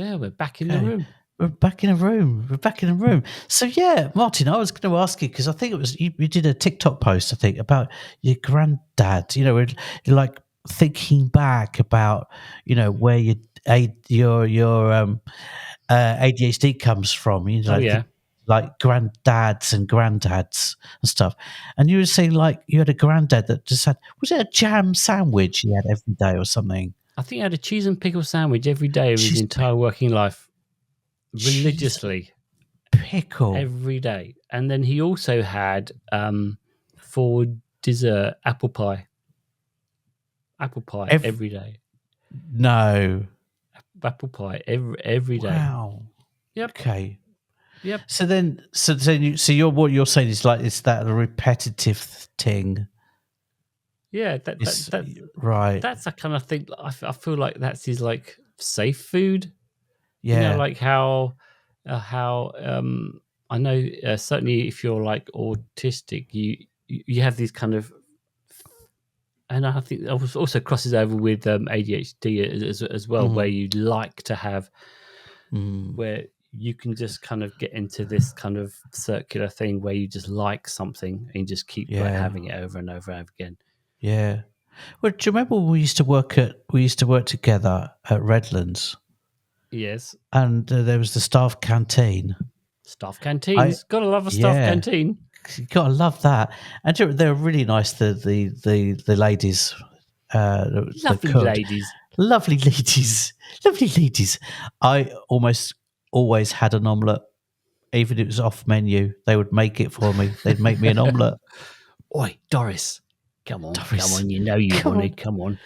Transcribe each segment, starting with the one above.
Yeah, we're back in the Okay. room. We're back in a room. We're back in a room. So yeah, Martin, I was going to ask you because I think it was you did a TikTok post, I think, about your granddad. You know, you're like thinking back about where your ADHD comes from. You know, Oh yeah. like granddads and granddads and stuff. And you were saying like you had a granddad that just had, was it a jam sandwich he had every day or something? I think he had a cheese and pickle sandwich every day of his entire working life, religiously, pickle every day. And then he also had for dessert apple pie. Apple pie every day. No. Apple pie every day. Wow. Yep. Okay. Yep. So then, what you're saying is like it's that repetitive thing. Yeah, right. That's a kind of thing. I feel like that's his like safe food. Yeah. Like how I know certainly if you're like autistic, you have these kind of, and I think it also crosses over with ADHD as well, where you like to have, where you can just kind of get into this kind of circular thing where you just like something and you just keep like having it over and over and over again. Yeah. Well, do you remember when we used to work together at Redlands? Yes. And there was the staff canteen. Staff canteens. Gotta love a staff canteen. You gotta love that. And they're really nice. The ladies. Lovely ladies. Lovely ladies. Lovely ladies. I almost always had an omelette. Even if it was off menu, they would make it for me. They'd make me an omelette. Oi, Doris. Come on. You know you want it. Come on.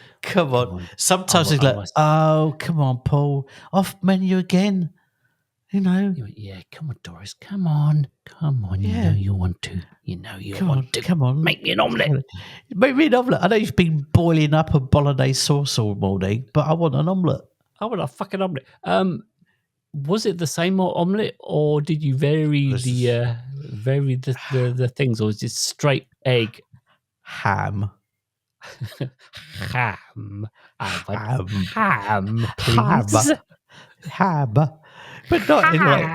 Sometimes it's like, oh, come on, Paul. Off menu again. Yeah, come on, Doris. Come on. You know you want to. Come on. Make me an omelette. Make me an omelette. I know you've been boiling up a bolognese sauce all morning, but I want an omelette. I want a fucking omelette. Was it the same omelette, or did you vary the things, or was it straight egg? Ham. Ham. Ham, please. Ham. But not in like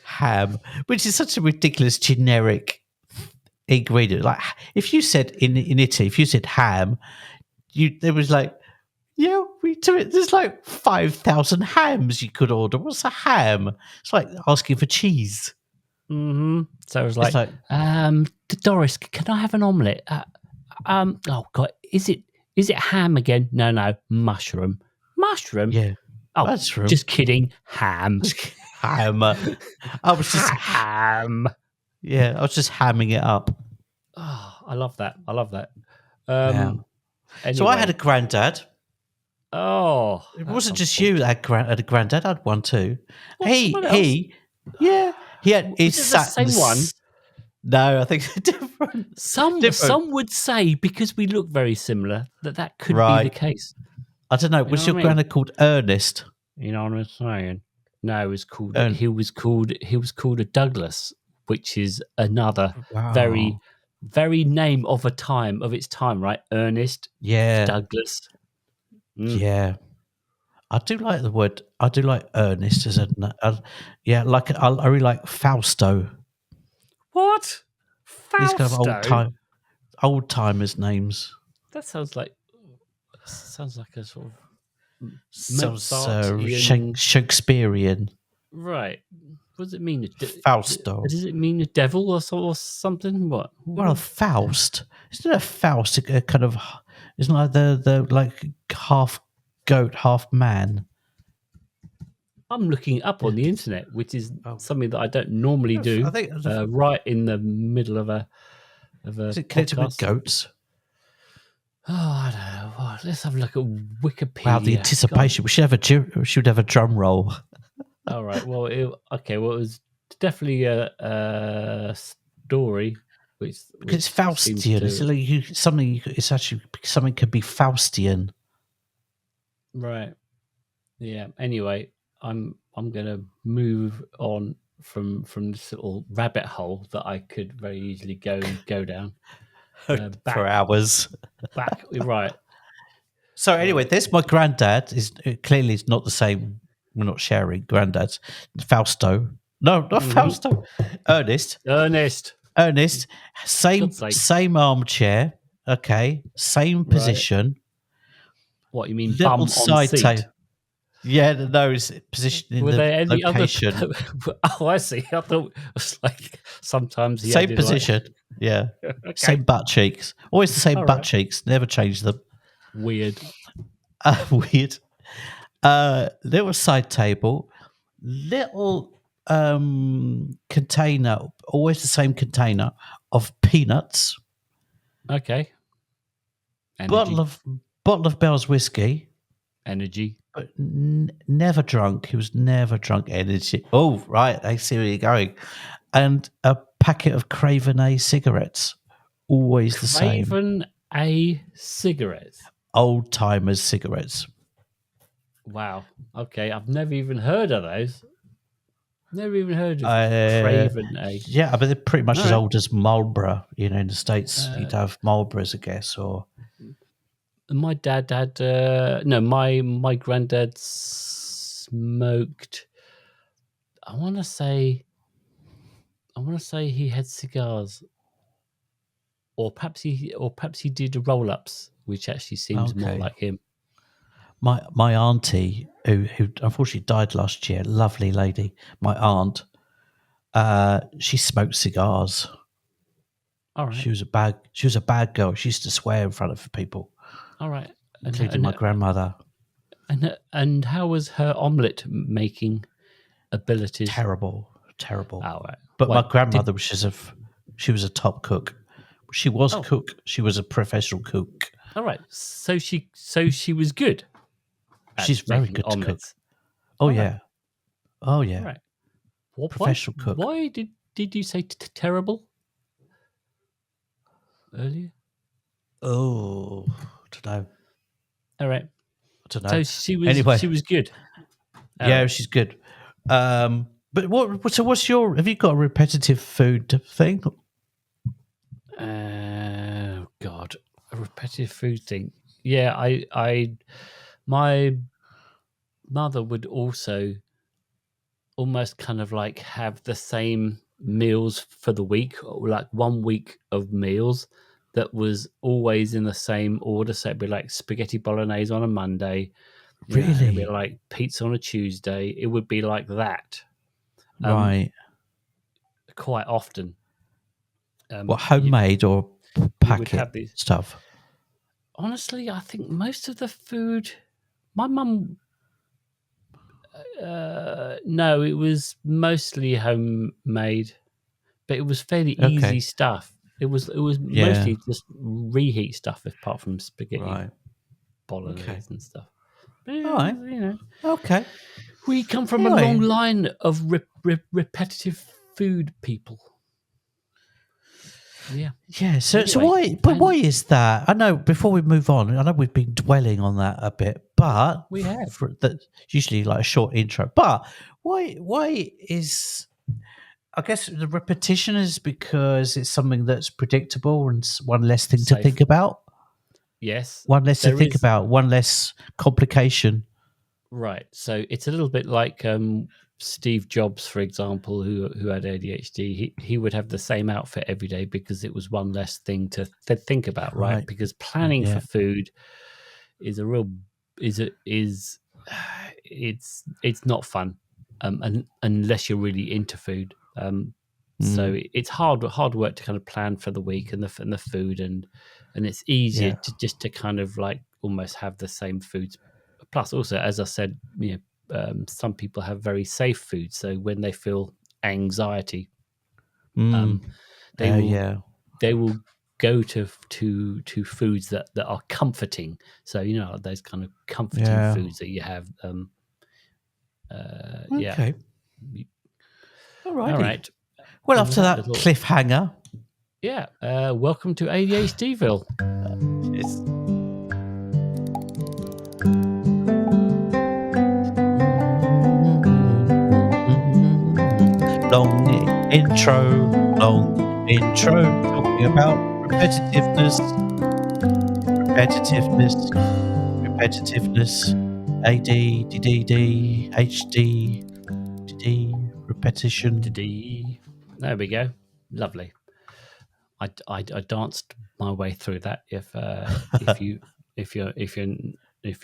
ham, which is such a ridiculous generic ingredient. Like if you said in Italy, if you said ham, there was like, yeah, we do it. There's like 5,000 hams you could order. What's a ham? It's like asking for cheese. Mm-hmm. So it was like Doris, can I have an omelette? Oh God, is it ham again? No, mushroom. Yeah. Oh, mushroom. Just kidding. Ham. Ham. I was just ham. Yeah, I was just hamming it up. Oh, I love that. Anyway. So I had a granddad. Oh, it wasn't just you that had a granddad. I had one too. He had his the same one. No, I think they're different. Some would say, because we look very similar, that could be the case. I don't know. Was your granddad called Ernest? You know what I'm saying? No, it was called. He was called a Douglas, which is another very, very name of its time, right? Ernest. Yeah. Douglas. Yeah. I do like the word. I do like Ernest as I really like Fausto. What? Fausto? These kind of old timers names. That sounds like a sort of Shakespearean. Right. What does it mean? Fausto. Does it mean a devil or something? What? Well, Faust. Isn't it a Faust? A kind of. Isn't like the like half goat, half man. I'm looking up on the internet, which is something that I don't normally do. I think right in the middle of a. Is it connected with goats? Oh, I don't know. Well, let's have a look at Wikipedia. Wow, the anticipation. We should have a drum roll. All right. Well, it was definitely a story. Which it's Faustian. It's actually something could be Faustian. Right. Yeah. Anyway, I'm gonna move on from this little rabbit hole that I could very easily go down for hours. Right. So anyway, there's my granddad. Is clearly it's not the same we're not sharing. Granddad's Fausto. No, not Fausto. Ernest. Ernest. Same God's sake. same armchair. Okay, same position. What you mean, Little bum on side seat? table. Yeah, no, it's positioned in Were the there any location. other? Oh, I see. I thought it was like sometimes he Same had position. Yeah, Okay. same butt cheeks. Always the same All butt right. cheeks. Never change them. Weird. Weird. Little side table. Little container. Always the same container of peanuts. Okay. Energy. Bottle of Bell's whiskey. Energy. But never drunk. He was never drunk. Energy. Oh, right. I see where you're going. And a packet of Craven A cigarettes. Always the same. Craven A cigarettes. Old timers cigarettes. Wow. Okay. I've never even heard of those. Never even heard of Craven A. Yeah, but they're pretty much All as right. old as Marlboro. You know, in the States, you'd have Marlboro as a guess, or My dad had no. My granddad smoked. I want to say he had cigars, or perhaps he did roll-ups, which actually seems more Okay. like him. my auntie, who unfortunately died last year, lovely lady. My aunt, she smoked cigars. All right. She was a bad girl. She used to swear in front of people. All right. Including my grandmother. And how was her omelette making abilities? Terrible. Oh, right. But my grandmother, she was a top cook. She was a cook. She was a professional cook. All right. So she was good. She's very good omelets. to cook. Oh, All yeah. right. Oh, yeah. All right. Professional cook. Why did you say terrible earlier? Oh, I don't know. All right. I don't know. So she was Anyway. she was good. Yeah, she's good. But what's your? Have you got a repetitive food thing? Oh God, a repetitive food thing. Yeah, my mother would also almost kind of like have the same meals for the week, or like 1 week of meals that was always in the same order. So it'd be like spaghetti bolognese on a Monday. Really? It'd be like pizza on a Tuesday. It would be like that. Right. Quite often. What, homemade or packet these stuff? Honestly, I think most of the food, my mum, no, it was mostly homemade, but it was fairly easy stuff. It was mostly just reheat stuff, apart from spaghetti bolognese and stuff. But, All right. you know, Okay. we come from a long line of repetitive food people. Yeah. Yeah. So why is that? I know. Before we move on, I know we've been dwelling on that a bit, but We have. That's usually like a short intro. But why is? I guess the repetition is because it's something that's predictable and it's one less thing to think about. Yes. One less to think about. One less complication. Right. So it's a little bit like Steve Jobs, for example, who had ADHD. He would have the same outfit every day because it was one less thing to think about, right? Because planning for food is a real it's not fun, unless you're really into food. So it's hard work to kind of plan for the week and the food, and it's easier to just to kind of like almost have the same foods. Plus, also, as I said, some people have very safe food, so when they feel anxiety, they will go to foods that are comforting. So those kind of comforting foods that you have. Okay. All right. Well, And after that cliffhanger. Yeah. Welcome to ADHDville. Long intro, talking about repetitiveness. ADHD, repetition. There we go. Lovely. I danced my way through that. If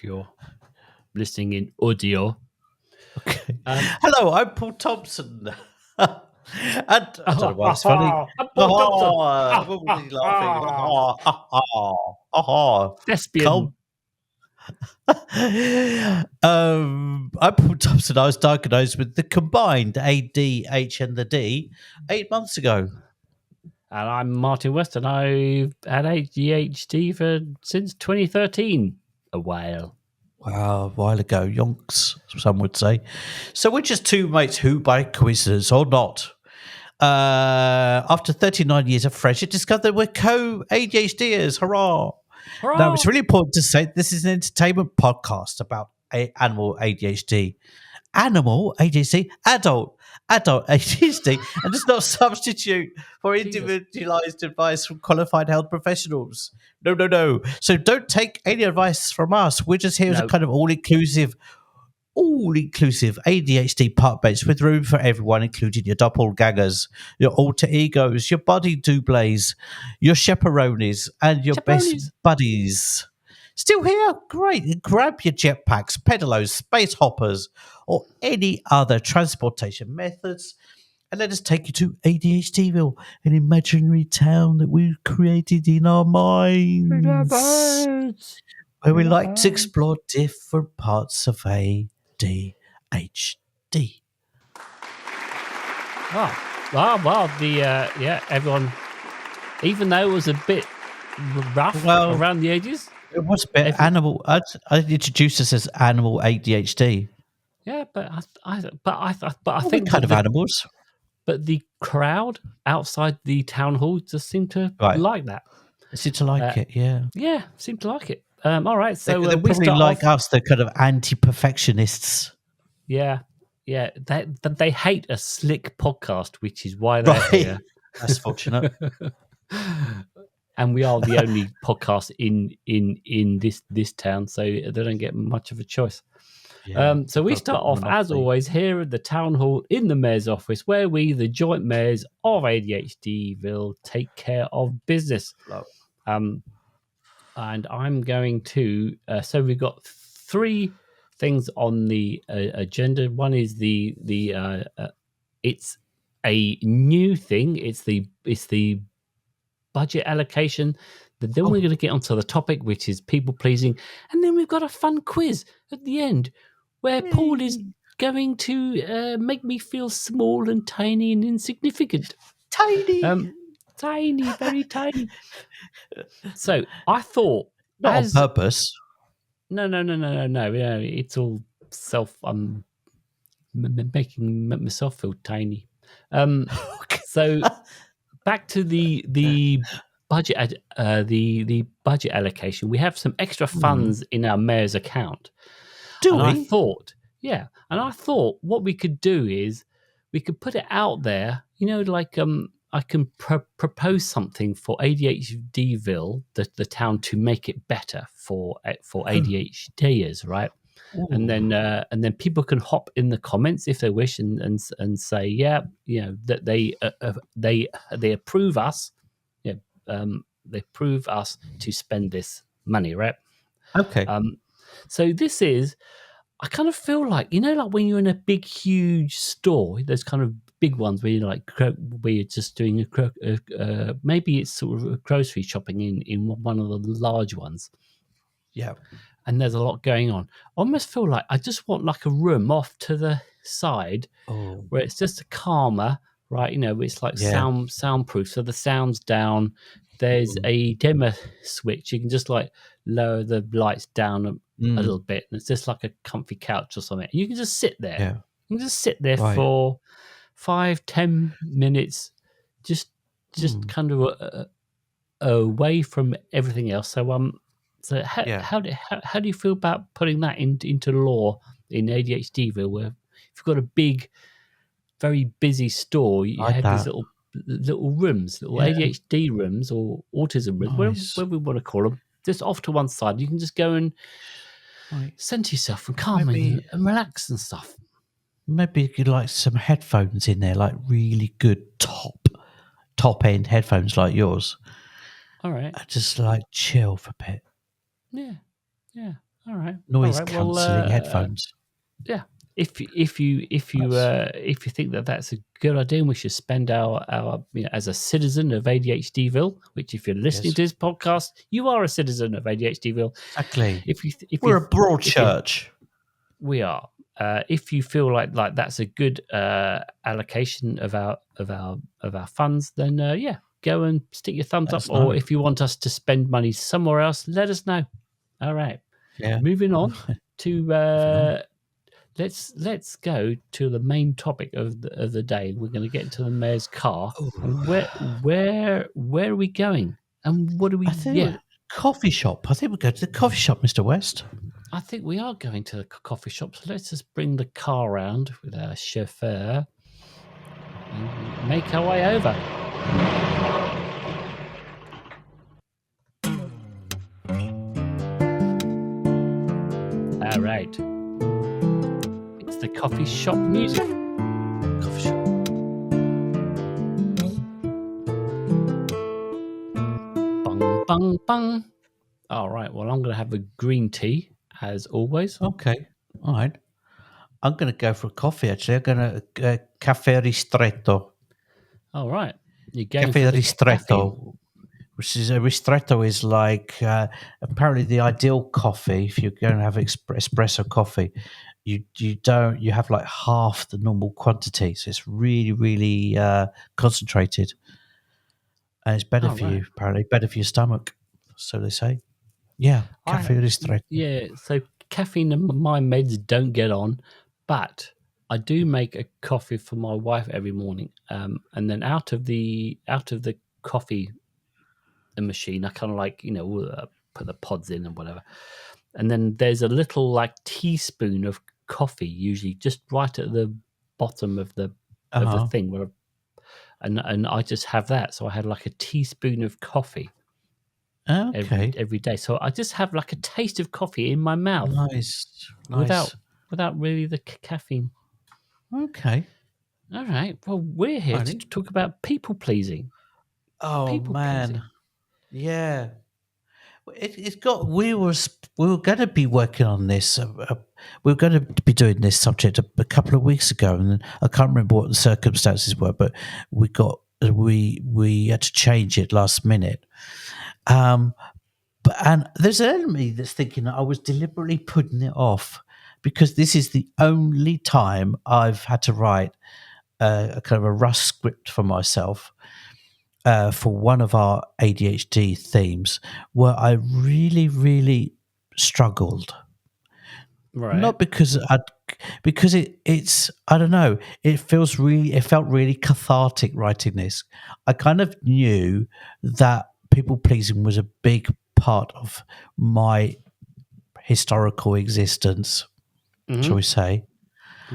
you're listening in audio. Okay. Hello, I'm Paul Thompson. And I don't know why it's funny. I'm Paul Thompson. What were you laughing? Thespian. I'm Paul Thompson. I was diagnosed with the combined ADH and the D 8 months ago. And I'm Martin West, and I've had ADHD since 2013. A while. Wow, a while ago, yonks, some would say. So we're just two mates who, by coincidence or not, after 39 years of friendship, discovered that we're co-ADHDers. Hurrah! Hurrah! Now, it's really important to say this is an entertainment podcast about animal ADHD. Animal ADHD, adult ADHD, and does not substitute for individualized advice from qualified health professionals. No. So don't take any advice from us. We're just here as a kind of all-inclusive ADHD park bench with room for everyone, including your doppelgangers, your alter egos, your body doubles, your chaperones, and your best buddies. Still here? Great. Grab your jetpacks, pedalos, space hoppers, or any other transportation methods, and let us take you to ADHDville, an imaginary town that we've created in our minds, where we like to explore different parts of ADHD. Wow. Everyone, even though it was a bit rough around the edges. It was a bit animal. I introduced us as animal ADHD. Yeah, but I think we're kind of animals. But the crowd outside the town hall just seemed to like that. They seem to like it, yeah. Yeah, seem to like it. All right, so they're we probably start like us. They're kind of anti-perfectionists. Yeah. They hate a slick podcast, which is why they're here. That's fortunate. And we are the only podcast in this town, so they don't get much of a choice. Yeah, so we start off, as always, here at the town hall in the mayor's office, where we, the joint mayors of ADHDville, take care of business. And I'm going to. So we've got three things on the agenda. One is it's a new thing. It's the budget allocation. Then we're going to get onto the topic, which is people pleasing, and then we've got a fun quiz at the end where Paul is going to make me feel small and tiny and insignificant. Tiny, very tiny. So I thought, not on purpose. No. Yeah, it's all self. I'm making myself feel tiny. So back to the budget. The budget allocation. We have some extra funds in our mayor's account. I thought what we could do is we could put it out there. I can propose something for ADHDville, the town, to make it better for ADHDers, right? Ooh. And then people can hop in the comments if they wish and say, that they approve us, they approve us to spend this money, right? Okay. So this is, I kind of feel like, like when you're in a big, huge store, those kind of big ones where you're just doing maybe it's sort of grocery shopping in one of the large ones. Yeah. And there's a lot going on. I almost feel like I just want like a room off to the side where it's just a calmer, right? It's like soundproof. So the sound's down. There's a dimmer switch. You can just like lower the lights down a little bit, and it's just like a comfy couch or something. You can just sit there. Yeah. You can just sit there for 5-10 minutes, just kind of away from everything else. So how do you feel about putting that into law in ADHDville, where if you've got a big, very busy store, you have these little rooms, little ADHD rooms or autism rooms, whatever we want to call them, just off to one side. You can just go and Like, Centre yourself and calm and relax and stuff. maybe you'd like some headphones in there, like really good top end headphones like yours. All right. Just like chill for a bit. Yeah. Yeah. All right. Noise All right. cancelling headphones. Yeah. If you think that that's a good idea, and we should spend our as a citizen of ADHDville, which if you're listening to this podcast, you are a citizen of ADHDville. Exactly. If We're a broad church. We are. If you feel like that's a good allocation of our funds, then go and stick your thumbs up. Or if you want us to spend money somewhere else, let us know. All right. Yeah. Moving on to let's go to the main topic of the day. We're going to get into the mayor's car. And where are we going? And what do we? Coffee shop. I think we'll go to the coffee shop, Mr. West. I think we are going to the coffee shop. So let's just bring the car around with our chauffeur and make our way over. All right. It's the coffee shop music. Coffee shop. Bung, bung, bung. All right. Well, I'm going to have a green tea, as always. Okay. All right. I'm going to go for a coffee, actually. I'm going to caffè ristretto. All right. You're going caffè for ristretto, which is a ristretto is like apparently the ideal coffee. If you're going to have espresso coffee, you have like half the normal quantity, so it's really, really concentrated, and it's better for you. Apparently, better for your stomach, so they say. Yeah, caffè ristretto. Yeah, so caffeine and my meds don't get on, but I do make a coffee for my wife every morning, and then out of the coffee machine, I kind of like put the pods in and whatever, and then there's a little like teaspoon of coffee, usually just right at the bottom of the thing, where, and I just have that. So I had like a teaspoon of coffee. Okay. Every day, so I just have like a taste of coffee in my mouth, nice. without really the caffeine. Okay. All right. Well, we're here to talk about people pleasing. Oh man, yeah. It's got. We were going to be working on this. We were going to be doing this subject a couple of weeks ago, and I can't remember what the circumstances were, but we had to change it last minute. And there's an enemy that's thinking that I was deliberately putting it off because this is the only time I've had to write a kind of a rough script for myself for one of our ADHD themes where I really, really struggled. Right. Not because it's I don't know. It felt really cathartic writing this. I kind of knew that people pleasing was a big part of my historical existence, shall we say.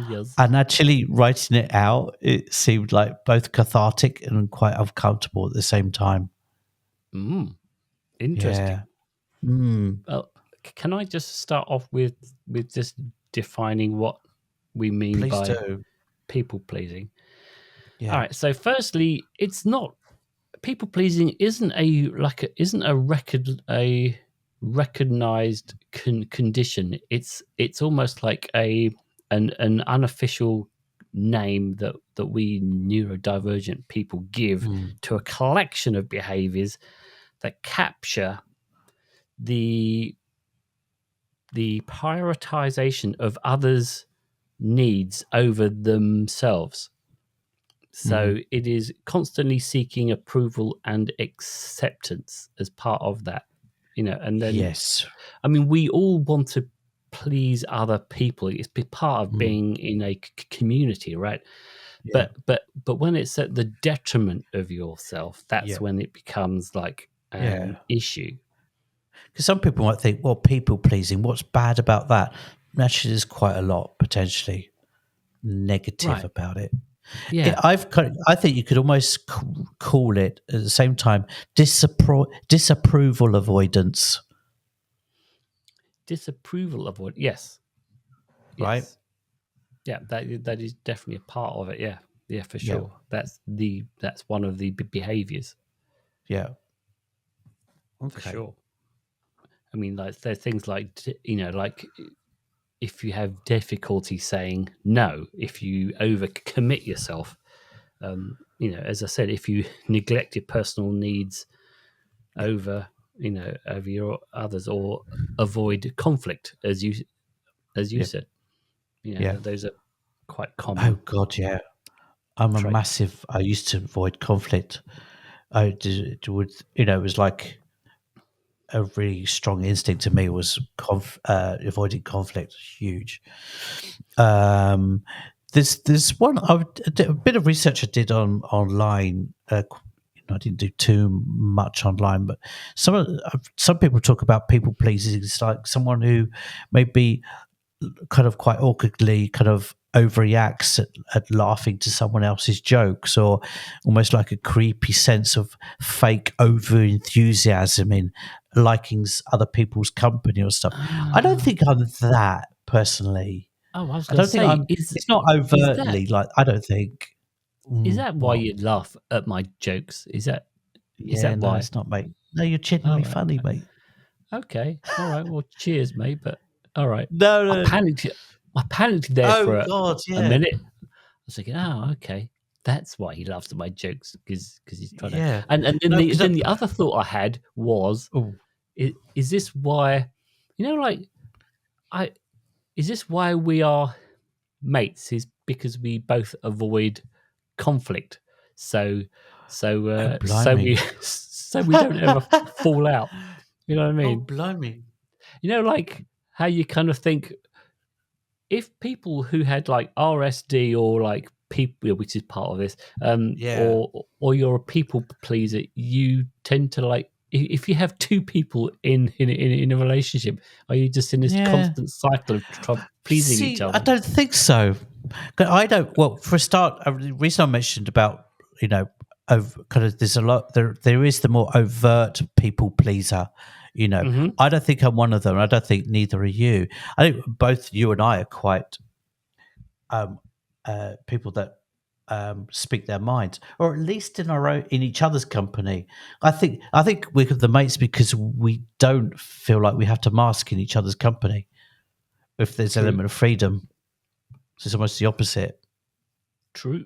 Yes. And actually writing it out, it seemed like both cathartic and quite uncomfortable at the same time. Interesting. Yeah. Well, can I just start off with just defining what we mean by people pleasing? Yeah. All right. So firstly, it's not people pleasing isn't a recognized condition. It's almost like an unofficial name that we neurodivergent people give to a collection of behaviors that capture the prioritization of others' needs over themselves. So it is constantly seeking approval and acceptance as part of that, and then, yes, I mean, we all want to please other people. It's part of being in a community, right? Yeah. But when it's at the detriment of yourself, that's when it becomes like an issue. Because some people might think, well, people pleasing, what's bad about that? Actually, there's quite a lot potentially negative about it. Yeah, I think you could almost call it at the same time disapproval avoidance. disapproval of what? Yes. Right. Yes. Yeah, that is definitely a part of it. Yeah. Yeah, for Yeah. sure. That's one of the behaviors. Yeah. For Okay. sure. I mean, like there's things like like if you have difficulty saying no, if you overcommit yourself, as I said, if you neglect your personal needs over over your others, or avoid conflict, as you Yeah. said, Yeah. those are quite Oh common God, yeah. I'm a traits. massive. I used to avoid conflict. It would, it was like a really strong instinct to me was avoiding conflict. Huge. Um, there's one a bit of research I did online. I didn't do too much online, but some people talk about people pleasing. It's like someone who may be kind of quite awkwardly kind of overreacts at laughing to someone else's jokes, or almost like a creepy sense of fake over enthusiasm in liking other people's company or stuff. I don't think I'm that personally. Oh, I was I going to don't think say, I'm. It's not is that overtly like. I don't think. why What? you laugh at my jokes? Is Yeah, that no, why? it's not, mate. No, you're All genuinely right. funny, mate. Okay. All right. Well, cheers, mate. But all right. No, I no. panicked. I panicked there Oh for God, a yeah, minute. I was thinking, oh, okay, that's why he laughs at my jokes, because he's trying to. yeah. And then No, the other thought I had was, oh, is this why? Like I is this why we are mates? Is because we both avoid conflict. So blimey. we don't ever fall out. You know what I Oh, mean? blimey. Like how you kind of think, if people who had like RSD, or like people, which is part of this, Yeah. or you're a people pleaser, you tend to like, if you have two people in a relationship, are you just in this Yeah. constant cycle of pleasing each See, I other? don't think so. 'Cause I don't. Well, for a start, the reason I mentioned about kind of there's a lot there is the more overt people pleaser. Hmm. I don't think I'm one of them. I don't think neither are you. I think both you and I are quite um, people that speak their minds, or at least in our own, in each other's company. I think we're the mates because we don't feel like we have to mask in each other's company. If there's an True. element of freedom, so it's almost the opposite. True.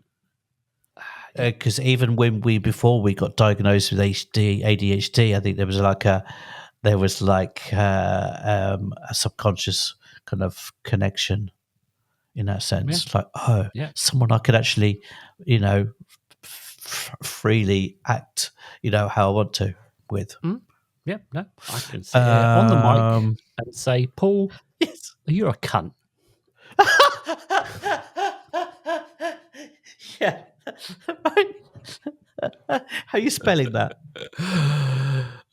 Yeah. Because even when before we got diagnosed with ADHD, I think there was like a subconscious kind of connection in that Yeah. sense. Like, oh, Yeah. someone I could actually, freely act, how I want to with. Mm. Yeah. No, I can sit here on the mic Um, and say, Paul, yes. you're a cunt. Yeah. How are you spelling that?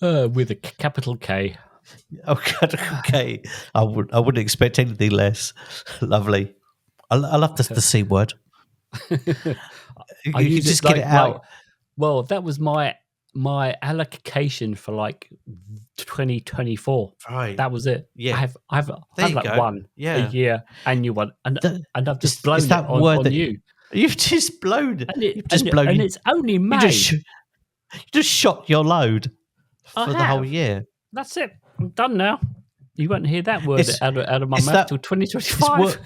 With a capital K. Oh, God, okay. I wouldn't expect anything less. Lovely. I love the C word. I You use could it just get it like out. well, that was my allocation for like 2024. Right. That was it. Yeah. I've There you like go. one a Yeah. year annual one, and I've just It's blown it that word on that you, you've just blown. and You've just blown. it's only You just May. you just shot your load I for the whole have. year. That's it. I'm done now. You won't hear that word It's out of my it's mouth that till it's 2025.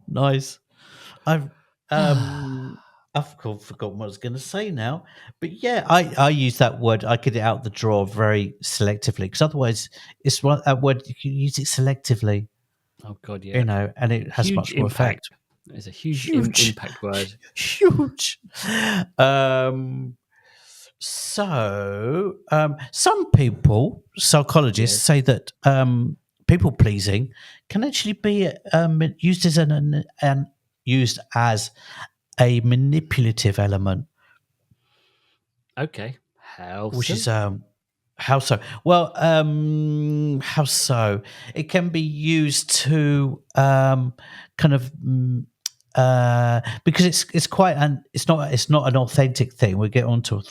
Nice. I've forgotten what I was going to say now, but yeah, I use that word. I get it out the drawer very selectively, because otherwise, it's one that word you can use it selectively, Oh God, yeah. and it has Huge much more impact. effect. It's a huge Huge, impact word. huge. Some people, psychologists, Yes. say that people pleasing can actually be used as used as a manipulative element, Okay. How which so? is how so? Well, how so? It can be used to kind of because it's quite it's not an authentic thing. We'll get on to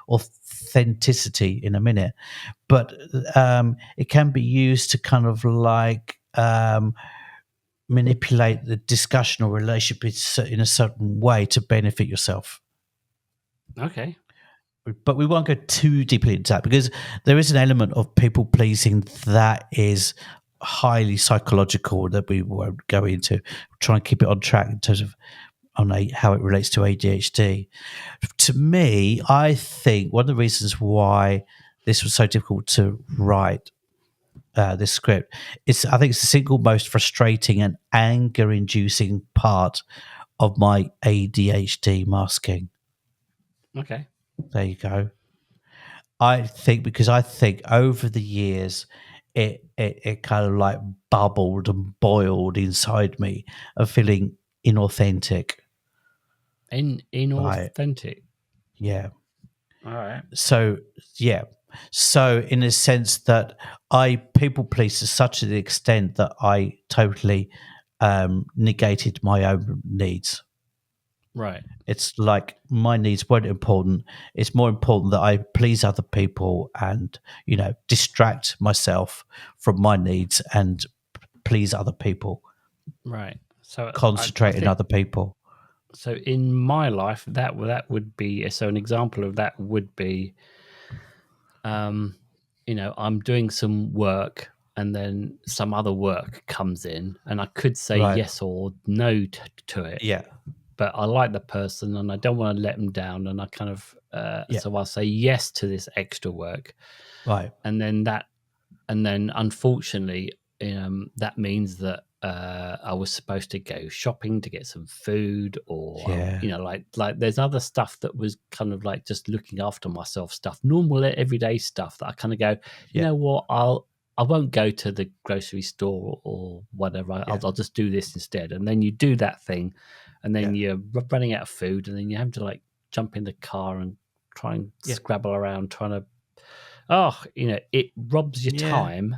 authenticity in a minute, but it can be used to kind of like manipulate the discussion or relationship in a certain way to benefit yourself. Okay. But we won't go too deeply into that because there is an element of people pleasing that is highly psychological that we won't go into. Try and keep it on track in terms of how it relates to ADHD. To me, I think one of the reasons why this was so difficult to write this script is I think it's the single most frustrating and anger-inducing part of my ADHD masking. Okay. There you go. I think over the years it kind of like bubbled and boiled inside me of feeling inauthentic. Right. Inauthentic. Yeah. All right. So yeah. So in a sense that I people please to such an extent that I totally negated my own needs. Right. It's like my needs weren't important. It's more important that I please other people and, distract myself from my needs and please other people, Right. So I concentrate on think other people. so. In my life, that would be so. An example of that would be, I'm doing some work and then some other work comes in, and I could say Right. yes or no to it. Yeah. But I like the person and I don't want to let them down, and I kind of Yeah. so I'll say yes to this extra work, Right. and then unfortunately that means that I was supposed to go shopping to get some food, or Yeah. like there's other stuff that was kind of like just looking after myself stuff, normal everyday stuff that I kind of go, you Yeah. know what, I won't go to the grocery store or whatever. Yeah. I'll just do this instead. And then you do that thing, and then Yeah. you're running out of food, and then you have to like jump in the car and try and Yeah. scrabble around trying to. It robs your Yeah. time.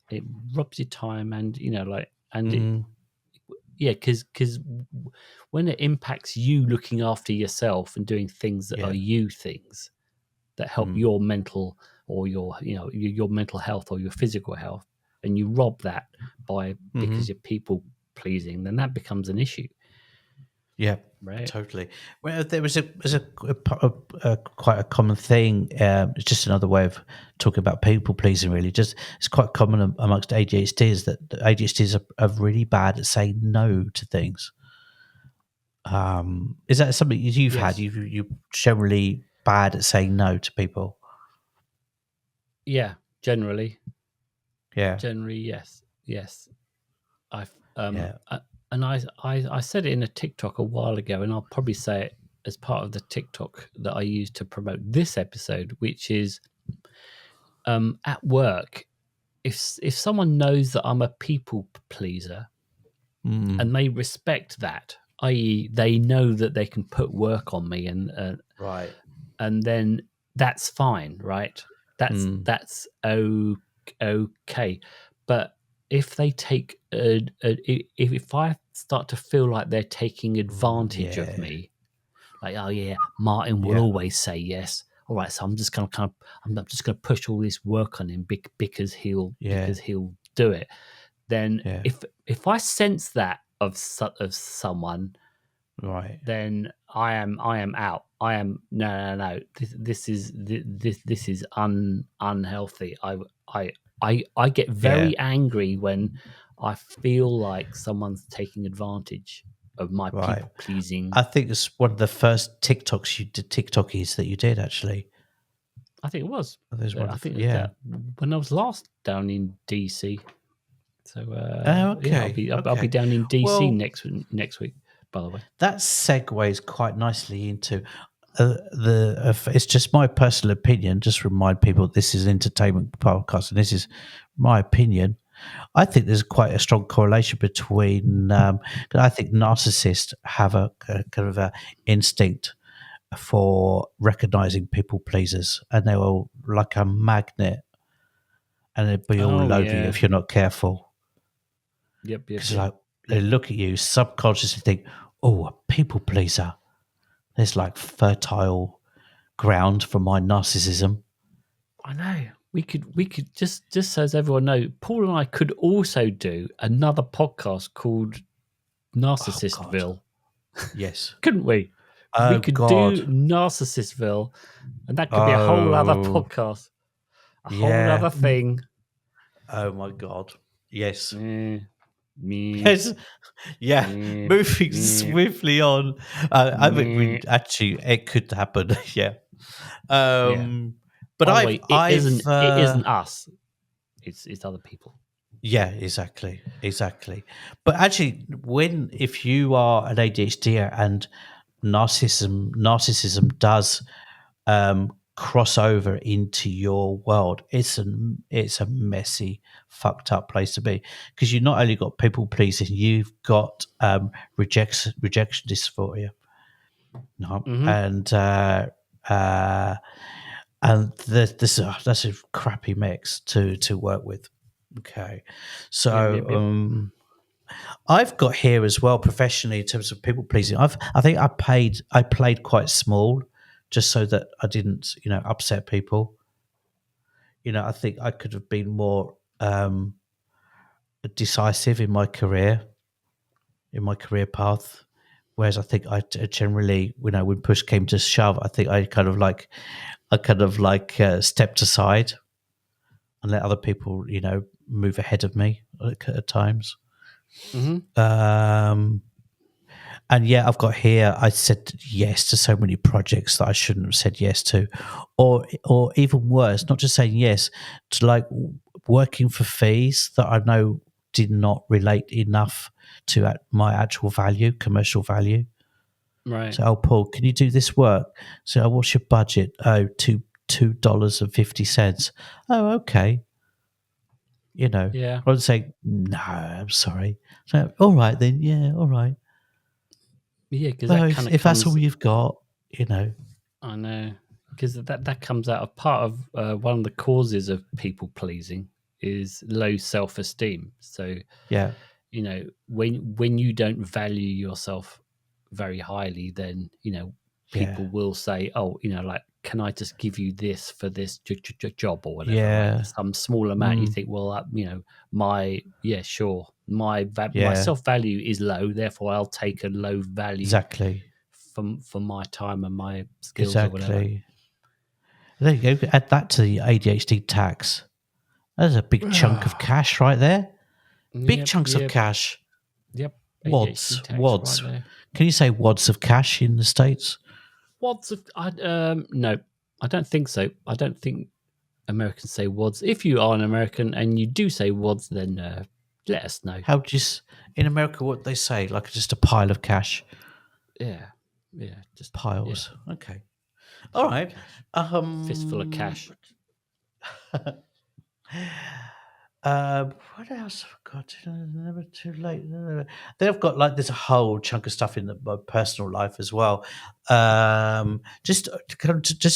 It robs your time, and Mm. because when it impacts you looking after yourself and doing things that Yeah. are you things that help your mental or your mental health or your physical health, and you rob that because you're people pleasing, then that becomes an issue. Yeah, Right. totally. Well, there's quite a common thing. It's just another way of talking about people pleasing. Really, just it's quite common amongst ADHDs that ADHDs are really bad at saying no to things. Is that something you've had? Yes. You're generally bad at saying no to people. Yeah, generally, Yeah, yes. I've yeah, and I said it in a TikTok a while ago, and I'll probably say it as part of the TikTok that I use to promote this episode, which is at work. If someone knows that I'm a people pleaser and they respect that, i.e., they know that they can put work on me, right. and then that's fine, right? That's okay. But if they take if I start to feel like they're taking advantage of me, like, oh yeah, Martin will Yeah, always say yes. All right, so I'm just gonna I'm just gonna push all this work on him because he'll yeah, do it. Then yeah, if I sense that of someone, right. then I am out. I am no. This is unhealthy. I get very angry when I feel like someone's taking advantage of my Right. people pleasing. I think it's one of the first TikTokies that you did actually. I think it was. There's one I of think yeah. that when I was last down in DC. So Oh, okay. yeah, I'll be down in DC Well, next week. By the way, that segues quite nicely into it's just my personal opinion. Just remind people this is an entertainment podcast, and this is my opinion. I think there's quite a strong correlation between. I think narcissists have a kind of a instinct for recognizing people pleasers, and they will like a magnet, and they'll be all over you yeah. if you're not careful. Yep. Because like, they look at you subconsciously, think, "Oh, a people pleaser." There's like fertile ground for my narcissism. I know. We could just so as everyone know, Paul and I could also do another podcast called Oh God, Narcissistville, yes. couldn't we? We Oh could God. do Narcissistville, and that could be a whole other Oh podcast, a whole yeah. other thing. Oh my God. Yes. Me, me, Yes. Yeah. me, Moving me, swiftly on. I think we me. actually it could happen. Yeah. Yeah. But By the way, I've it isn't us. It's other people. yeah, exactly, exactly. But actually, if you are an ADHD and narcissism does cross over into your world, it's a messy, fucked up place to be, because you not only got people pleasing, you've got rejection dysphoria, no, Mm-hmm. uh, that's a crappy mix to work with. Okay, Yep, so yep, yep. I've got here as well professionally in terms of people pleasing. I think I played quite small, just so that I didn't upset people. I think I could have been more decisive in my career path. Whereas I think I generally, when push came to shove, I think I kind of like stepped aside and let other people, move ahead of me at times. Mm-hmm. And yeah, I've got here. I said yes to so many projects that I shouldn't have said yes to, or even worse, not just saying yes to like working for fees that I know did not relate enough to my actual value, commercial value. Right. So, oh, Paul, can you do this work? So, what's your budget? Oh, $2.50. Oh, okay. Yeah. I would say no. I'm sorry. So, all right then. Yeah, all right. Yeah, because Well, that kind of if that's comes. all you've got. I know, because that comes out of part of one of the causes of people pleasing is low self esteem. So Yeah, when you don't value yourself very highly, then yeah, people will say, oh, like, can I just give you this for this job or whatever, right? yeah, Some small amount. You think, well, sure, my yeah, self value is low, therefore I'll take a low value exactly, for my time and my skills or whatever. exactly. There you go. Add that to the ADHD tax. There's a big chunk of cash right there. Big Yep, chunks of yep, cash. yep. ADHD Wads, tax right wads. there. Can you say wads of cash in the States? Wads of no, I don't think so. I don't think Americans say wads. If you are an American and you do say wads, then let us know. How do you, in America, what they say? Like just a pile of cash? Yeah, yeah, just Piles. Okay. All right. fistful of cash. What else have I got? Never too late. They've got like there's a whole chunk of stuff in my personal life as well. Just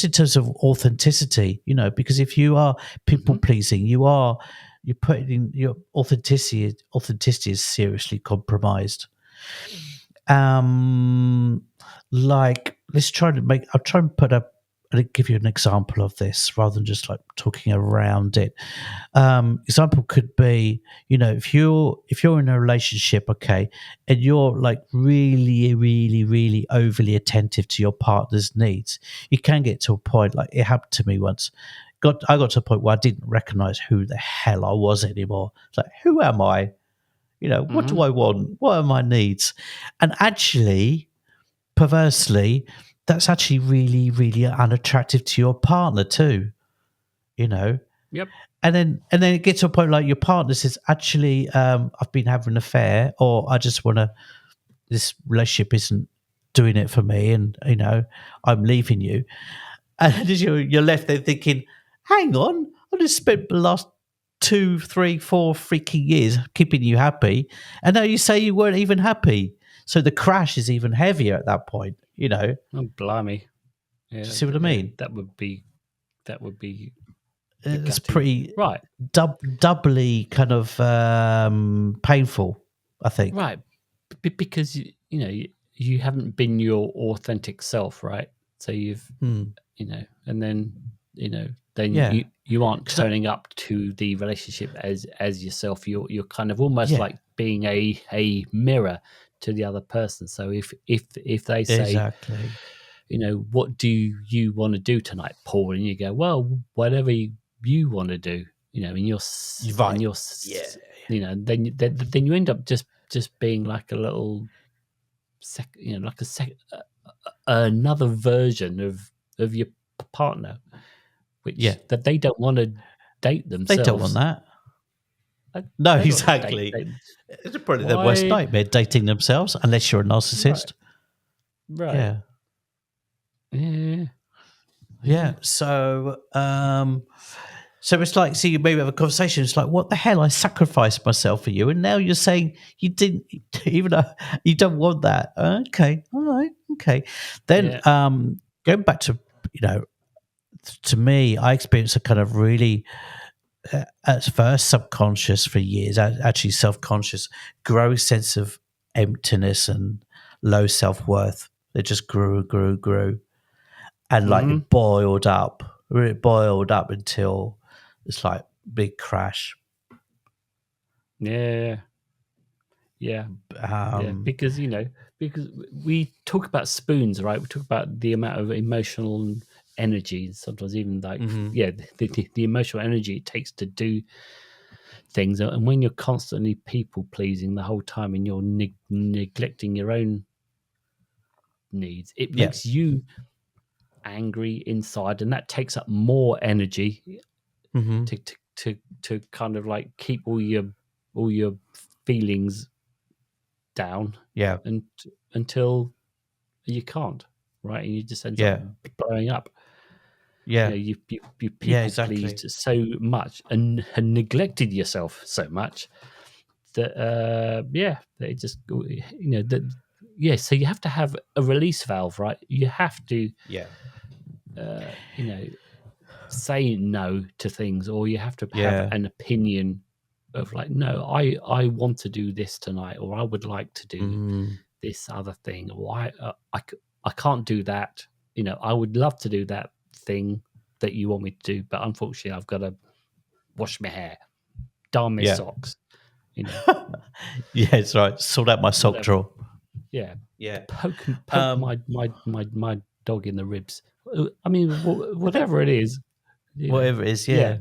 in terms of authenticity, because if you are people pleasing, you're putting in your authenticity. Authenticity is seriously compromised. Like I'll try and give you an example of this rather than just like talking around it. Example could be, if you're in a relationship, okay, and you're like really, really, really overly attentive to your partner's needs, you can get to a point, like it happened to me once. I got to a point where I didn't recognize who the hell I was anymore. It's like, who am I? What do I want? What are my needs? And actually, perversely, that's actually really, really unattractive to your partner too. Yep. And then it gets to a point like your partner says, actually, I've been having an affair, or I just want to. This relationship isn't doing it for me, and I'm leaving you. And you're left there thinking, hang on, I just spent the last 2, 3, 4 freaking years keeping you happy, and now you say you weren't even happy. So the crash is even heavier at that point. Oh, blimey. Do Yeah, you see what I mean? that would be It's gutting. pretty Right. doubly kind of painful. I think. Right. Because you haven't been your authentic self, right? So you've and then then Yeah. you aren't 'Cause turning up to the relationship as yourself. You're kind of almost yeah, like being a mirror to the other person. So if they say, exactly. what do you want to do tonight, Paul? And you go, well, whatever you want to do, in your You're in right. your Yeah. then you end up just being like a little another version of your partner, Yeah. which that they don't want to date They don't want themselves. that. No, They don't want to exactly. date. It's probably their worst Why? nightmare, dating themselves, unless you're a Right, narcissist. right. Yeah. Yeah, Yeah. yeah, So it's like, see, you maybe have a conversation. It's like, what the hell? I sacrificed myself for you, and now you're saying you didn't, even though you don't want that. Okay, all right, okay. Then, yeah. going back to to me, I experienced a kind of really, at first, subconscious for years, actually self-conscious, growing sense of emptiness and low self-worth. It just grew, and like Mm-hmm. it boiled up. It boiled up until it's like big crash. Yeah, yeah, yeah. Um, Because we talk about spoons, right? We talk about the amount of emotional energy, sometimes even like mhm. the emotional energy it takes to do things, and when you're constantly people pleasing the whole time and you're neglecting your own needs, it Yeah, makes you angry inside, and that takes up more energy hmm, to kind of like keep all your feelings down yeah, and until you can't, right? And you just ends up yeah, blowing up. yeah, You yeah, people exactly. pleased so much and neglected yourself so much that that it just that so you have to have a release valve, right? You have to Yeah, uh, you know say no to things, or you have to have yeah, an opinion of like, no, I want to do this tonight, or I would like to do mm, this other thing, or I can't do that. I would love to do that thing that you want me to do, but unfortunately I've got to wash my hair, darn my yeah. socks, Yeah, it's right. Sort out my sock whatever. drawer. Yeah, Yeah. poke Um, my dog in the ribs. I mean, whatever it is, whatever it is, yeah. yeah,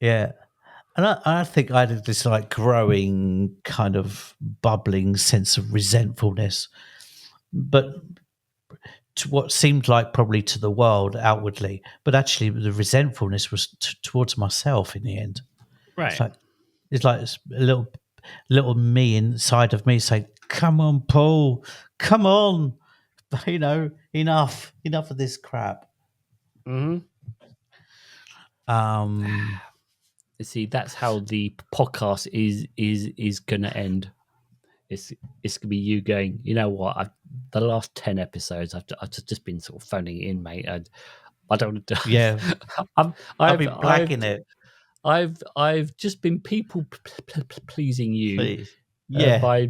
yeah. And I think I had this like growing kind of bubbling sense of resentfulness, but to what seemed like probably to the world outwardly, but actually the resentfulness was towards myself in the end. It's Right. like it's a little me inside of me saying, "Come on, Paul, come on, enough of this crap." Hmm. Um, See, that's how the podcast is going to end. It's gonna be you going, you know what? The last 10 episodes, I've just been sort of phoning it in, mate. I don't. yeah, I'm, I'll I've be I've blagging it, I've just been people pleasing you please. Yeah, by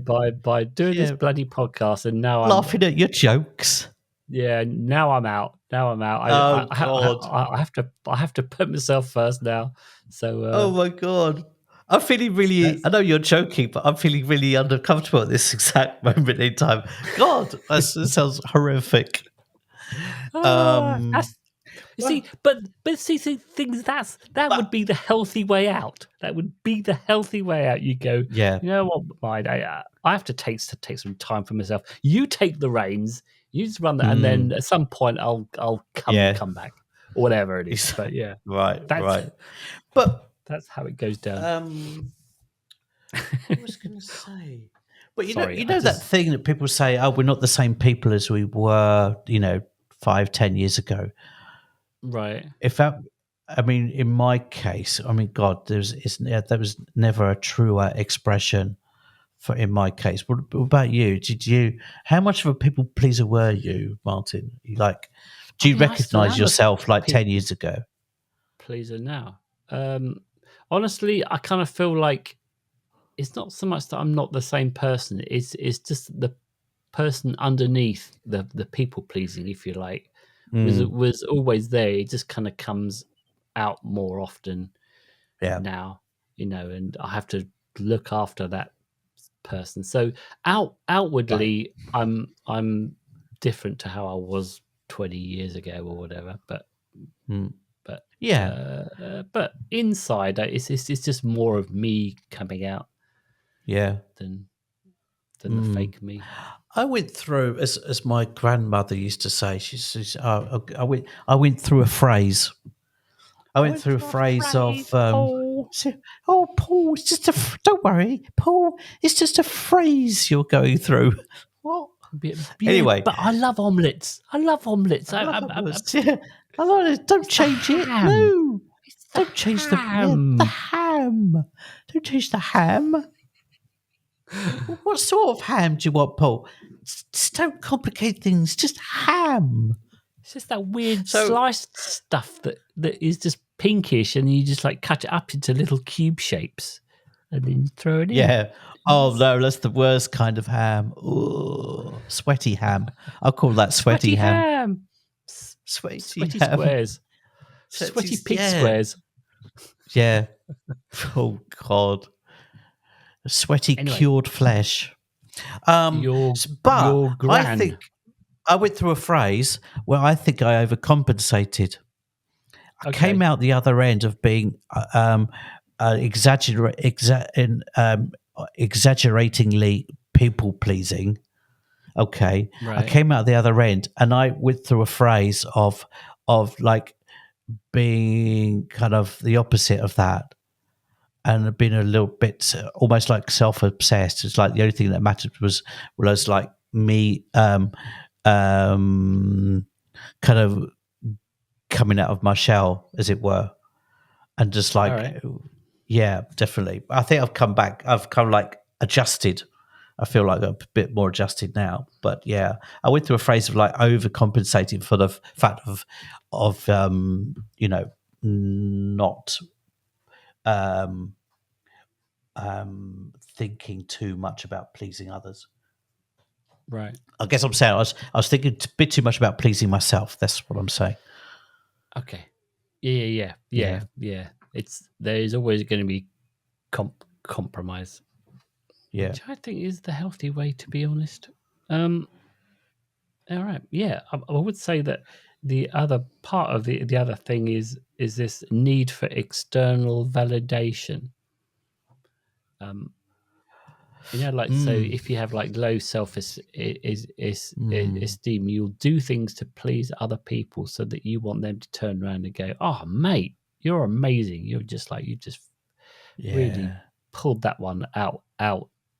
doing this yeah, bloody podcast, and now laughing at your jokes. now I'm out. Now I'm out. Oh God. I have to put myself first now. So Oh my God. I'm feeling really, that's I know you're joking, but I'm feeling really uncomfortable at this exact moment in time. God, that sounds horrific. Um, that's you see, well, but see things that would but be the healthy way out. That would be the healthy way out. You go, yeah, you know what, mind, I have to take some time for myself. You take the reins. You just run that, and then mm, at some point I'll yeah, come back, or whatever it is. it's- But yeah, right, that's right. But that's how it goes down. um, what was I going to say? But Sorry, you I know that just thing that people say, "Oh, we're not the same people as we were," 5, 10 years ago. right. If that, I mean, in my case, I mean, God, there was never a truer expression for in my case. What about you? How much of a people pleaser were you, Martin? Do I you mean, I still recognize am a yourself like 10 people years ago? pleaser now. Honestly, I kind of feel like it's not so much that I'm not the same person. It's just the person underneath the people pleasing, if you like, was always there. It just kind of comes out more often now, and I have to look after that person. So outwardly, I'm different to how I was 20 years ago or whatever, but inside, it's just more of me coming out, than the fake me. I went through, as my grandmother used to say, she says, I went through a phrase. I went through a phrase of, Paul. Paul, it's just don't worry, Paul, it's just a phrase you're going through. What? Anyway, but I love omelettes. I love omelettes. I love it. Don't change it. Ham. No, don't change the ham. Don't change the ham. What sort of ham do you want, Paul? Just don't complicate things. Just ham. It's just that weird sliced stuff that is just pinkish, and you just like cut it up into little cube shapes, and then you throw it in. Yeah. Oh no, that's the worst kind of ham. Ooh, sweaty ham. I'll call that sweaty ham. Sweaty ham. Squares. Sweaty pig squares. Yeah. Oh God. Sweaty cured flesh. Your I think I went through a phase where I think I overcompensated. I came out the other end of being exaggeratingly people pleasing. Okay, right. I came out the other end, and I went through a phase of like being kind of the opposite of that, and being a little bit almost like self-obsessed. It's like the only thing that mattered was like me, kind of coming out of my shell, as it were, and just like, yeah, definitely. I think I've come back. I've kind of like adjusted. I feel like I'm a bit more adjusted now. But yeah, I went through a phase of like overcompensating for the fact of not thinking too much about pleasing others. Right. I guess I'm saying I was thinking a bit too much about pleasing myself. That's what I'm saying. Okay. Yeah. There is always going to be compromise. Yeah. Which I think is the healthy way, to be honest. All right. Yeah, I would say that the other part of the other thing is this need for external validation. So if you have like low esteem, you'll do things to please other people so that you want them to turn around and go, "Oh, mate, you're amazing. You're just like you just really pulled that one out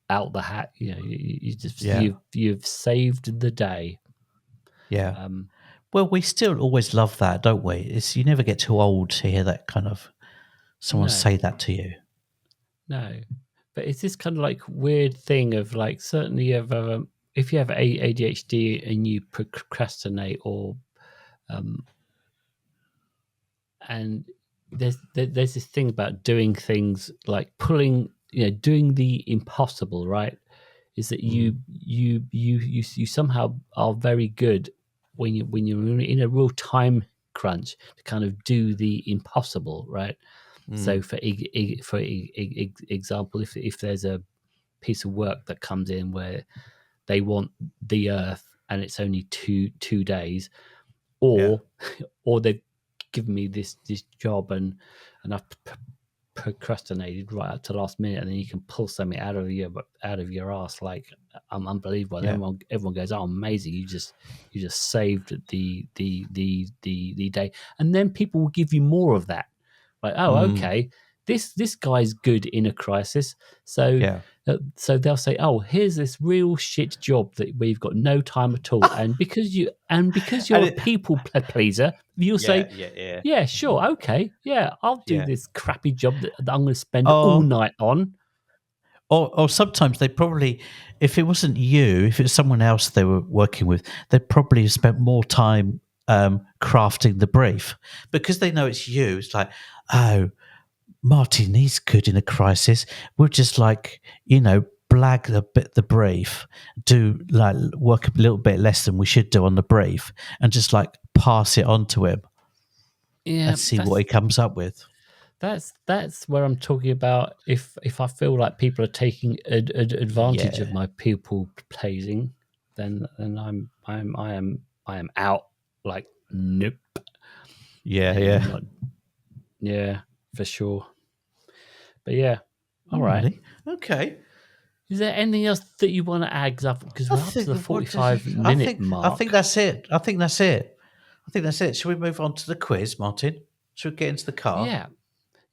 the hat. You've saved the day." Yeah. Well, we still always love that, don't we? You never get too old to hear that kind of someone say that to you. No. But it's this kind of like weird thing of like, certainly if you have ADHD and you procrastinate or and there's this thing about doing things like doing the impossible, right? Is that you somehow are very good when you're in a real time crunch to kind of do the impossible, right? So for example, if there's a piece of work that comes in where they want the Earth and it's only two days, or they've given me this job and I've procrastinated right up to the last minute, and then you can pull something out of your ass like unbelievable. And everyone goes, "Oh, amazing! You just saved the day," and then people will give you more of that. Like, oh, okay, this guy's good in a crisis. So they'll say, oh, here's this real shit job where you've got no time at all, and because you're a people pleaser, you'll say, yeah, sure, okay, yeah, I'll do this crappy job that I'm going to spend all night on. Or sometimes they probably, if it wasn't you, if it was someone else they were working with, they'd probably have spent more time crafting the brief because they know it's you. It's like, oh, Martin, he's good in a crisis. We'll just blag the brief, do like work a little bit less than we should do on the brief, and just like pass it on to him and see what he comes up with. That's where I'm talking about. If I feel like people are taking advantage of my people pleasing, then I am out. Like nope. Yeah. Yeah, for sure. But yeah, all right. Okay. Is there anything else that you want to add? Because we're up to the 45-minute mark. I think that's it. Shall we move on to the quiz, Martin? Shall we get into the car?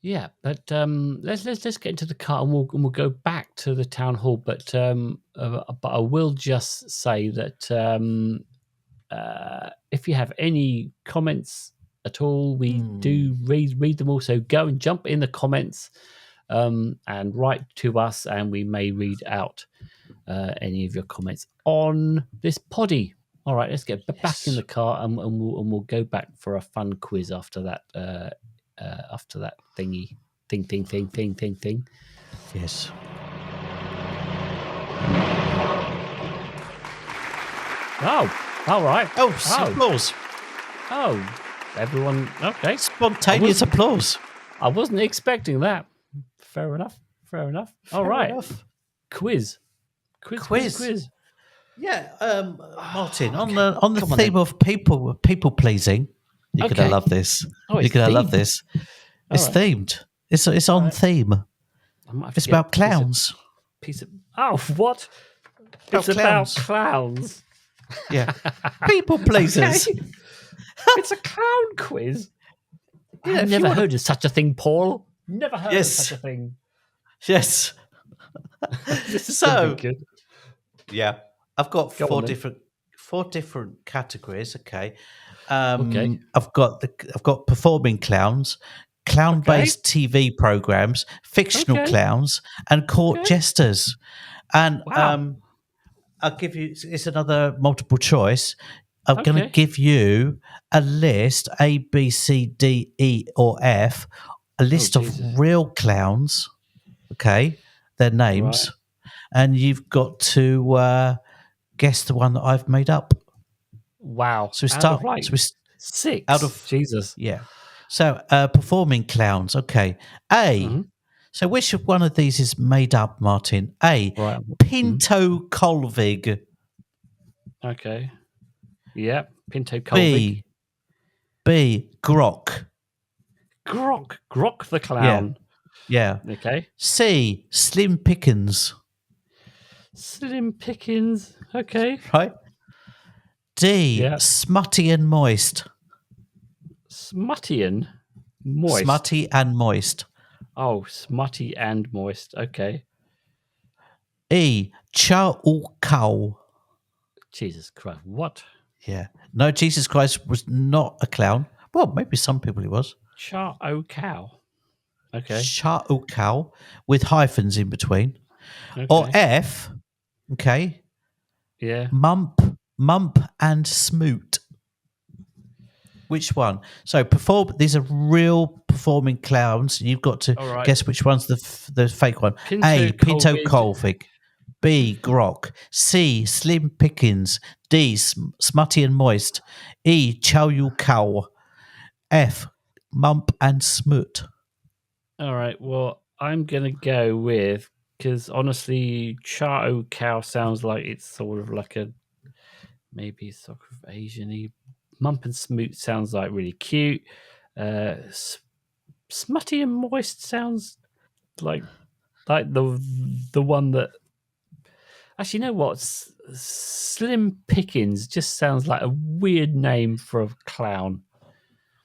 Yeah. But let's get into the car and we'll go back to the town hall. But I will just say that if you have any comments at all, we do read them all. So go and jump in the comments and write to us, and we may read out any of your comments on this poddy. All right, let's get back in the car, and we'll go back for a fun quiz after that. After that thing. Yes. Oh, all right. Applause. Oh, everyone. Okay. Spontaneous applause. I wasn't expecting that. Fair enough. All right. Quiz. Yeah, Martin, on the theme of people pleasing, you're gonna love this. You're gonna love this. It's themed. It's on theme. It's about clowns. What? It's about clowns. Yeah, people pleasers. Okay. It's a clown quiz. I've never heard of such a thing, Paul. Never heard of such a thing. Yes. This is so good. Yeah, I've got four different categories. Okay. I've got performing clowns, clown-based TV programs, fictional clowns, and court jesters. And I'll give you. It's another multiple choice. I'm going to give you a list: A, B, C, D, E, or F. A list of real clowns. Okay, their names, and you've got to guess the one that I've made up. Wow! So we start. Six out of Jesus. Yeah. So performing clowns. Okay. A. So which one of these is made up, Martin? A. Pinto Colvig. Okay. Yeah. Pinto Colvig. B. Grok. Grok the clown. Yeah. Okay. C. Slim Pickens. Slim Pickens. Okay. Right. D. Smutty and Moist. Smutty and Moist. Smutty and Moist. Oh, Smutty and Moist. Okay. E. Cha U Cow. Jesus Christ. What? Yeah. No, Jesus Christ was not a clown. Well, maybe some people he was. Cha O Cow. Okay. Cha U Cow with hyphens in between. Okay. Or F. Okay. Yeah. Mump and Smoot. Which one? So these are real performing clowns. You've got to guess which one's the fake one. A. Pinto Colvig. B. Grok. C. Slim Pickens. D. Smutty and Moist. E. Chow Yu Cow. F. Mump and Smoot. All right. Well, I'm gonna go with, because honestly, Cha O Cow sounds like it's sort of like a maybe sort of Asian-y. Mump and Smoot sounds like really cute. Smutty and Moist sounds like the one that. Actually, you know what? Slim Pickens just sounds like a weird name for a clown.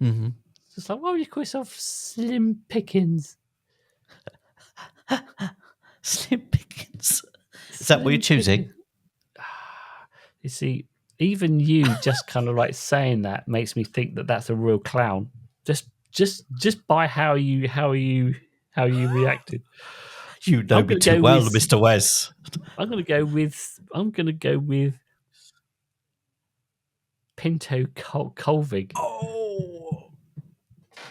Mm-hmm. It's like, why would you call yourself Slim Pickens? Slim Pickens. Is that what you're choosing? You see, even you just kind of like saying that makes me think that that's a real clown. Just by how you reacted. You know me too well, Mr. Wes. I'm gonna go with Pinto Colvig.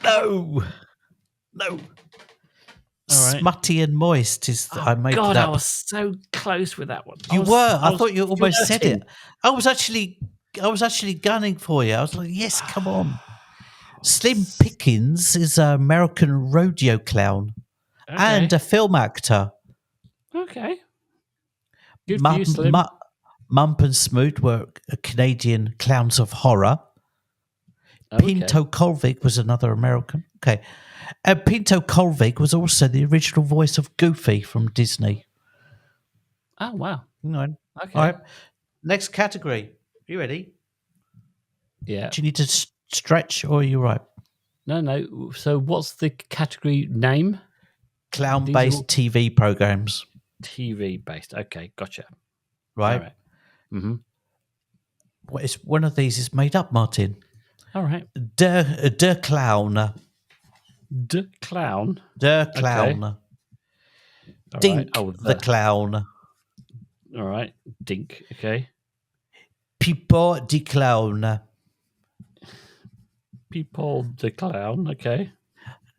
Oh no. All right. Smutty and moist is. I made God, that. I was so close with that one. You were. I thought you almost said flirting. it. I was actually gunning for you. I was like, yes, come on. Slim Pickens is an American rodeo clown and a film actor. Okay. Good for you, Slim. Mump and Smoot were Canadian clowns of horror. Okay. Pinto Colvig was another American. Okay. And Pinto Colvig was also the original voice of Goofy from Disney. Oh, wow. Right. Okay. All right. Next category. You ready? Yeah. Do you need to stretch or are you right? No. So what's the category name? Clown-based TV programs. TV-based. Okay, gotcha. Right. All right. Mm-hmm. What is one of these is made up, Martin? All right. Der Clown. The clown. Der Clown. Okay. Dink Right. the Clown. All right. Dink. Okay. Pippo di Clown. People the clown. Okay.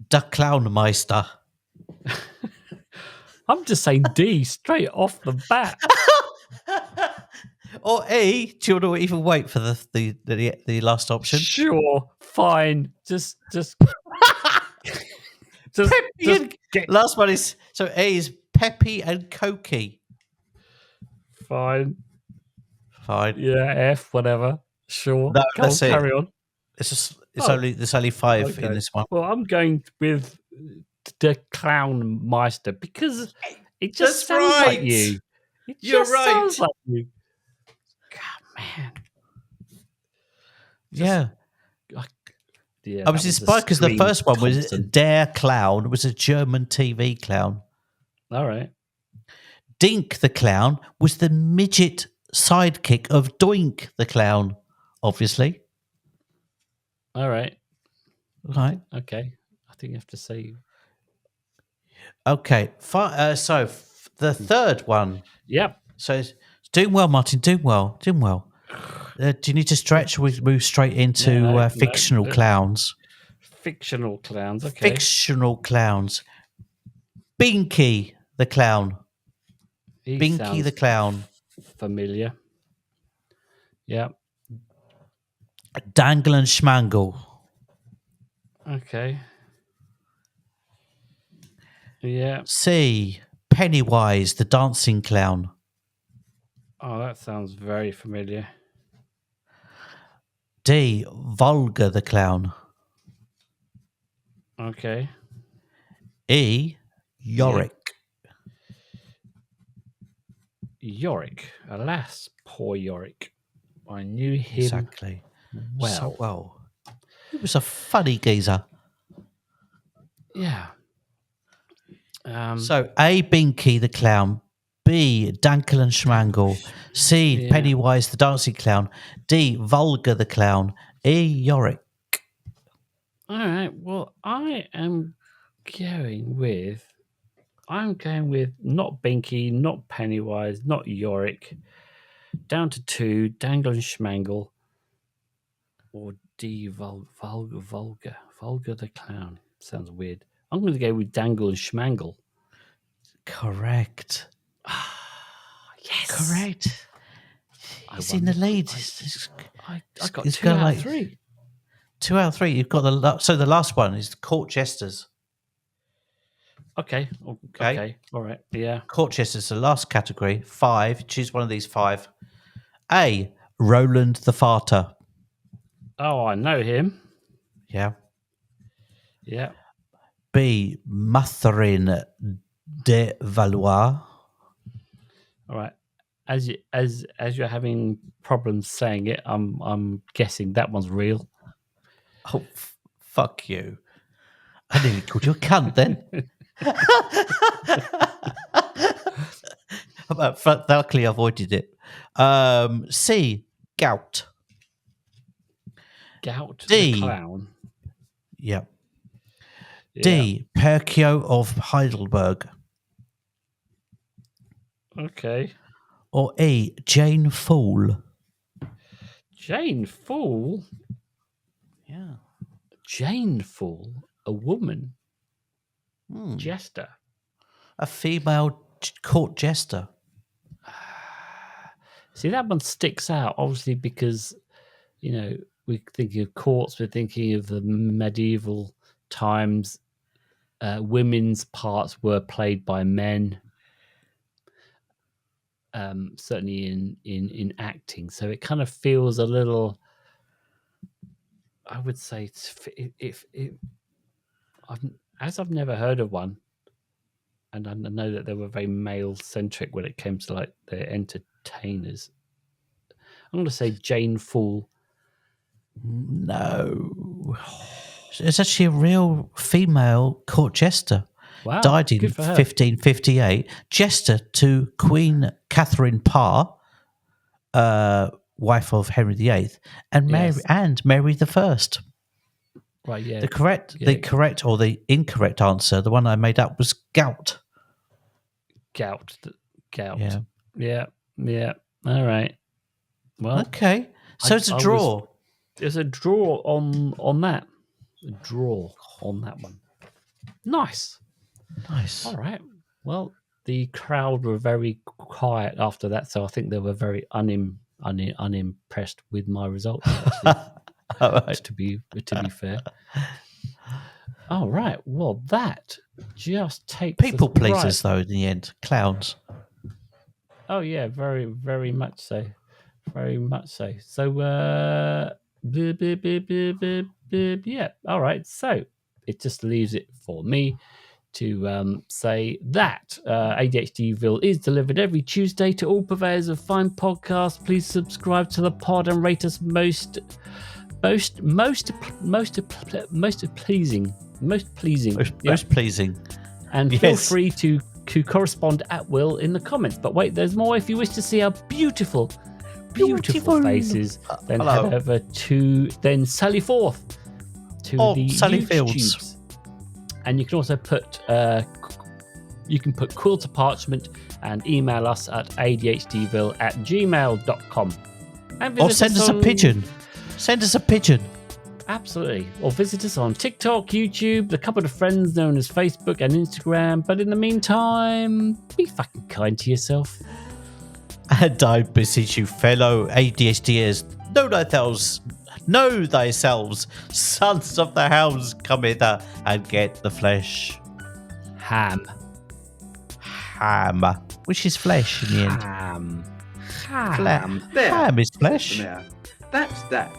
Der Clownmeister. I'm just saying D straight off the bat. Or E. Do you want to even wait for the last option? Sure. Fine. Just Last one is so A is Peppy and Cokie. Fine. Yeah, F, whatever. Sure. No, that's it. Carry on. There's only five in this one. Well, I'm going with the Clownmeister because it just sounds like you. You're right. Sounds like you. God, man. Yeah. Yeah, I was inspired because the first one was Der Clown, was a German TV clown. All right. Dink the Clown was the midget sidekick of Doink the Clown, obviously. All right. Right. Okay. I think you have to say. Okay. So the third one. Yep. So it's doing well, Martin. Doing well. Do you need to stretch? We move straight into fictional clowns. Fictional clowns. Okay. Fictional clowns. Binky the Clown. Binky the Clown. Familiar. Yeah. Dangle and Schmangle. Okay. Yeah. C. Pennywise the Dancing Clown. Oh, that sounds very familiar. D. Volga the Clown. Okay. E. Yorick. Yorick. Alas, poor Yorick. I knew him Exactly. well. So well. He was a funny geezer. Yeah. So A. Binky the Clown. B. Dangle and Schmangle. C. Pennywise the Dancing Clown. D. Volga the Clown. E. Yorick. All right. Well, I'm going with not Binky, not Pennywise, not Yorick. Down to 2, Dangle and Schmangle. Or D. Volga the Clown. Sounds weird. I'm going to go with Dangle and Schmangle. Correct. Yes. Correct. He's in the lead. I got 2 out of 3. 2 out of 3. You've got the last one is Court Jesters. Okay. All right. Yeah. Court Jesters, the last category. 5. Choose one of these 5. A. Roland the Farter. Oh, I know him. Yeah. Yeah. B. Mathurin de Valois. All right. As you're having problems saying it, I'm guessing that one's real. Oh, fuck you! I nearly called you a cunt then. But luckily, I avoided it. C. Gout. Gout. D. The clown. Yep. Yeah. D. Perkio of Heidelberg. Okay. Or E. Jane Fool. Jane Fool? Yeah. Jane Fool? A woman? Hmm. Jester? A female court jester. See, that one sticks out, obviously, because, we're thinking of courts, we're thinking of the medieval times. Women's parts were played by men, certainly in acting. So it kind of feels a little, I would say, I've never heard of one. And I know that they were very male-centric when it came to like their entertainers. I'm going to say Jane Fool. No. It's actually a real female court jester. Wow. Died in 1558. Jester to Queen Catherine Parr, wife of Henry VIII, and Mary the First. Right, yeah. The correct or the incorrect answer, the one I made up, was gout. Gout. Yeah. All right. Well, okay. So it's a draw. There's a draw on that. A draw on that one. Nice. All right. Well, the crowd were very quiet after that, so I think they were very unimpressed with my results. All right. To be fair. All right. Well, that just takes people pleasers though. In the end, clowns. Oh yeah, very very much so. Very much so. So yeah. All right. So it just leaves it for me to say that ADHDville is delivered every Tuesday to all purveyors of fine podcasts. Please subscribe to the pod and rate us most pleasing. And feel free to correspond at will in the comments. But wait, there's more. If you wish to see our beautiful faces, then head over to Sally Forth to the Sally YouTubes. Fields. And you can also put quill to parchment and email us at adhdville@gmail.com. Or send us a pigeon. Send us a pigeon. Absolutely. Or visit us on TikTok, YouTube, the couple of friends known as Facebook and Instagram. But in the meantime, be fucking kind to yourself. And I beseech you, fellow ADHDers, know thyselves, sons of the hounds, come hither and get the flesh. Ham. Which is flesh in the end. Ham. Ham is flesh. There. That's that.